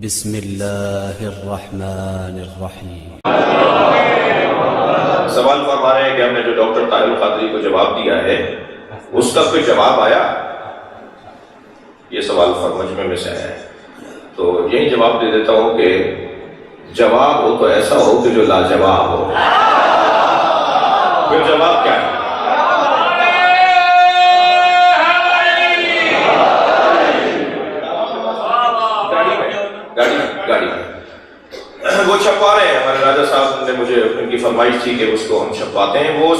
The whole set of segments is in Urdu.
بسم اللہ الرحمن الرحیم۔ سوال فرما رہے ہیں کہ ہم نے جو ڈاکٹر طاہر القادری کو جواب دیا ہے اس کا کوئی جواب آیا؟ یہ سوال مجمع میں سے آیا ہے، تو یہی جواب دے دیتا ہوں کہ جواب ہو تو ایسا ہو کہ جو لاجواب ہو۔ پھر جواب کیا ہے؟ گاڑی وہ چھپا رہے ہیں، ہمارے راجہ صاحب نے مجھے ان کی فرمائش تھی کہ اس کو ہم چھپاتے ہیں۔ وہ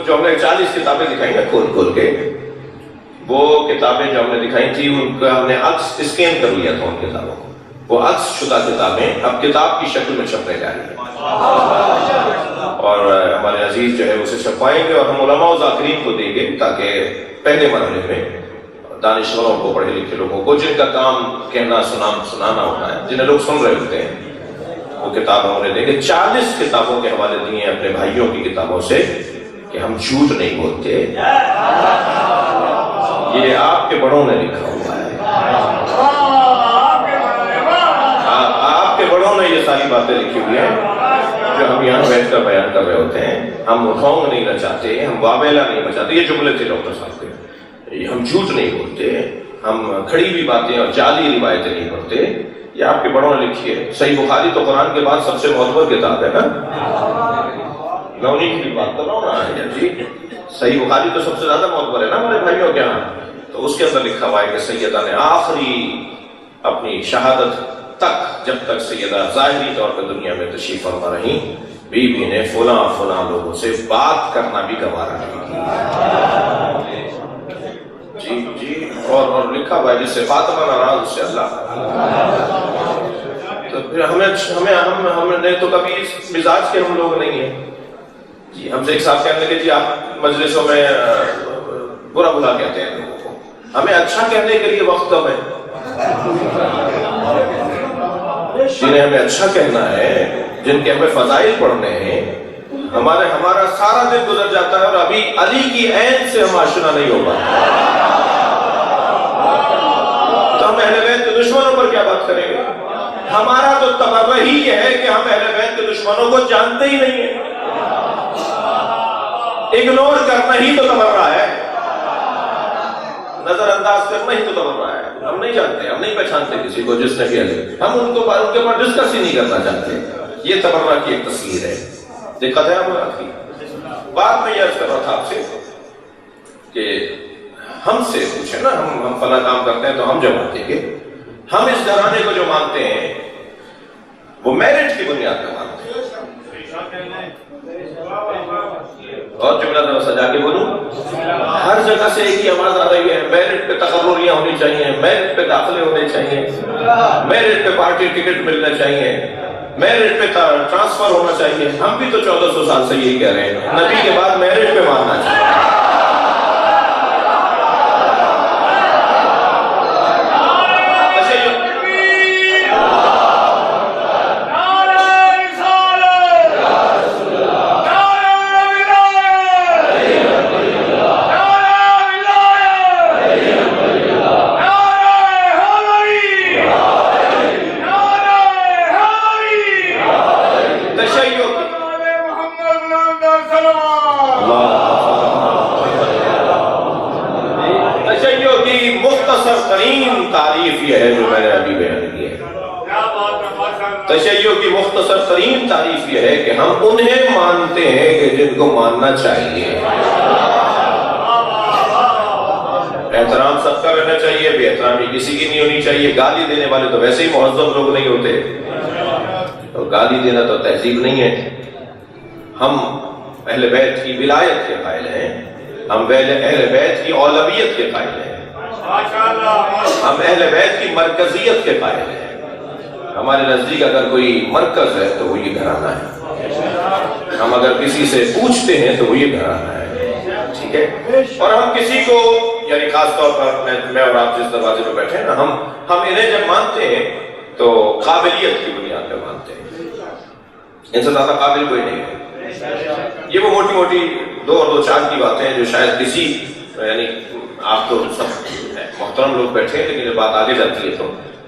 جو ہم نے 40 کتابیں دکھائی ہیں کھول کھول کے، وہ کتابیں جو ہم نے دکھائی تھی ان کا ہم نے عکس اسکین کر لیا تھا ان کتابوں کو۔ وہ عکس شدہ کتابیں اب کتاب کی شکل میں چھپنے جا رہی ہیں، اور ہمارے عزیز جو ہے اسے چھپائیں گے اور ہم علماء و ذاکرین کو دیں گے، تاکہ پہلے مرحلے میں دانشوروں کو، پڑھے لکھے لوگوں کو، جن کا کام کہنا سنانا ہوتا ہے، جنہیں لوگ سن رہے ہوتے ہیں، وہ کتاب ہم انہیں دیں گے۔ 40 کتابوں کے حوالے دیے ہیں اپنے بھائیوں کی کتابوں سے کہ ہم جھوٹ نہیں بولتے، یہ آپ کے بڑوں نے لکھا ہوا ہے، آپ کے بڑوں نے یہ ساری باتیں لکھی ہوئی ہیں جو ہم یہاں بیٹھ کر بیان کر رہے ہوتے ہیں۔ ہم ڈھونگ نہیں مچاتے، ہم واویلا نہیں مچاتے، یہ جملے تھے ڈاکٹر صاحب کے۔ ہم جھوٹ نہیں بولتے، ہم کھڑی ہوئی باتیں اور جعلی روایتیں نہیں پڑھتے، یہ آپ کے بڑوں نے لکھی ہے۔ صحیح بخاری تو قرآن کے بعد سب سے معتبر کتاب ہے نا، میں انہیں کی بات کر رہا ہوں نا جی۔ صحیح بخاری تو سب سے زیادہ معتبر ہے نا ہمارے بھائیوں کے یہاں، تو اس کے اندر لکھا ہوا ہے کہ سیدہ نے آخری اپنی شہادت تک، جب تک سیدہ ظاہری طور پر دنیا میں تشریف فرما رہی، بی بی نے فلاں فلاں لوگوں سے بات کرنا بھی گوارا نہیں کیا۔ جی اور لکھا ہوا ہے جس سے فاطمہ ناراض اس سے اللہ۔ تو پھر ہم نے تو کبھی اس مزاج کے ہم لوگ نہیں ہیں جی۔ ہم سے ایک صاحب کہنے لگے جی آپ مجلسوں میں برا بھلا کہتے ہیں لوگوں کو، ہمیں اچھا کہنے کے لیے وقت کم ہے۔ جنہیں ہمیں اچھا کہنا ہے، جن کے ہمیں فضائل پڑھنے ہیں، ہمارا سارا دن گزر جاتا ہے اور ابھی علی کی عین سے ہم آشنا نہیں ہو پاتے، تو ہم اہل بیت کے دشمنوں پر کیا بات کریں گے؟ ہمارا تو تبرہ ہی یہ ہے کہ ہم اہل بیت کے دشمنوں کو جانتے ہی نہیں ہیں، اگنور کرنا ہی تو تبرہ ہے، نظر انداز کرنا ہی تو تبرہ ہے۔ ہم نہیں جانتے، ہم نہیں پہچانتے کسی کو جس نے کیا ہے، ہم ان کے اوپر ڈسکس ہی نہیں کرنا چاہتے۔ یہ تبرہ کی ایک تصویر ہے، دقت ہے ہمارا کی۔ بعد میں یہ عرض کر رہا تھا آپ سے کہ ہم سے پوچھیں نا، ہم فلاں کام کرتے ہیں تو ہم جواب دیں گے۔ ہم اس گھرانے کو جو مانتے ہیں وہ میرٹ کی بنیاد پہ مانتے ہیں، اور جملہ ذرا سجا کے بولوں، ہر جگہ سے ایک ہی آواز آ رہی ہے، میرٹ پہ تقرریاں ہونی چاہیے، میرٹ پہ داخلے ہونے چاہیے، میرٹ پہ پارٹی ٹکٹ ملنا چاہیے، میرٹ پہ ٹرانسفر ہونا چاہیے۔ ہم بھی تو 1400 سال سے یہی کہہ رہے ہیں، نبی کے بعد میرٹ پہ ماننا چاہیے۔ تعریف یہ ہے جو میں نے ابھی بیان کی ہے۔ تشیع کی مختصر ترین تعریف یہ ہے کہ ہم انہیں مانتے ہیں کہ جن کو ماننا چاہیے۔ احترام سب کا رہنا چاہیے، بے احترامی کسی کی نہیں ہونی چاہیے۔ گالی دینے والے تو ویسے ہی مہذب لوگ نہیں ہوتے، اور گالی دینا تو تہذیب نہیں ہے۔ ہم اہل بیت کی ولایت کے قائل ہیں، ہم اہل بیت کی اولویت کے قائل ہیں، ہم اہل بیت کی مرکزیت کے قائل ہیں۔ ہمارے نزدیک اگر کوئی مرکز ہے تو وہ یہ گھرانہ ہے، ہم اگر کسی سے پوچھتے ہیں تو وہ یہ گھرانہ ہے، ٹھیک ہے۔ اور ہم کسی کو، یعنی خاص طور پر میں اور آپ جس دروازے پہ بیٹھے ہیں نا، ہم انہیں جب مانتے ہیں تو قابلیت کی بنیاد پہ مانتے ہیں، ان سے زیادہ قابل کوئی نہیں ہے۔ یہ وہ موٹی موٹی 2 اور 2 4 کی باتیں ہیں جو شاید کسی، یعنی آپ تو سب محترم لوگ بیٹھے ہیں، لیکن جب بات آگے جاتی ہے تو